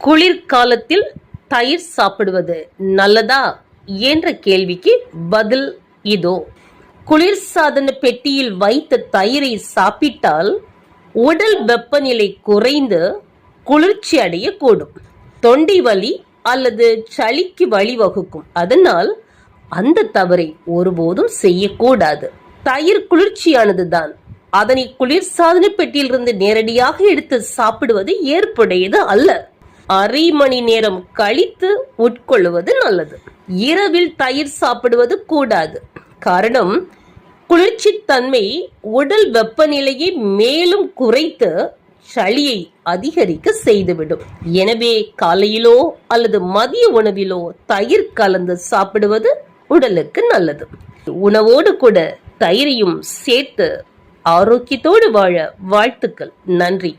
குளிர்காலத்தில் தயிர் சாப்பிடுவது நல்லதா என்ற கேள்விக்கு பதில் இதோ. குளிர்சாதன பெட்டியில் வைத்த தயிரை சாப்பிட்டால் உடல் வெப்பநிலை குறைந்து குளிர்ச்சி அடையக்கூடும். தொண்டை வலி அல்லது சளிக்கு வழிவகுக்கும். அதனால் அந்த தவறை ஒருபோதும் செய்யக்கூடாது. தயிர் குளிர்ச்சியானதுதான். அதனை குளிர்சாதன பெட்டியிலிருந்து நேரடியாக எடுத்து சாப்பிடுவது ஏற்புடையது அல்ல. அரை மணி நேரம் கழித்து உட்கொள்வது நல்லது. இரவில் தயிர் சாப்பிடுவது கூடாது. காரணம், குளிர்ச்சி தன்மை உடல் வெப்பநிலையை மேலும் குறைத்து சளியை அதிகரிக்க செய்துவிடும். எனவே காலையிலோ அல்லது மதிய உணவிலோ தயிர் கலந்து சாப்பிடுவது உடலுக்கு நல்லது. உணவோடு கூட தயிரையும் சேர்த்து ஆரோக்கியத்தோடு வாழ வாழ்த்துக்கள். நன்றி.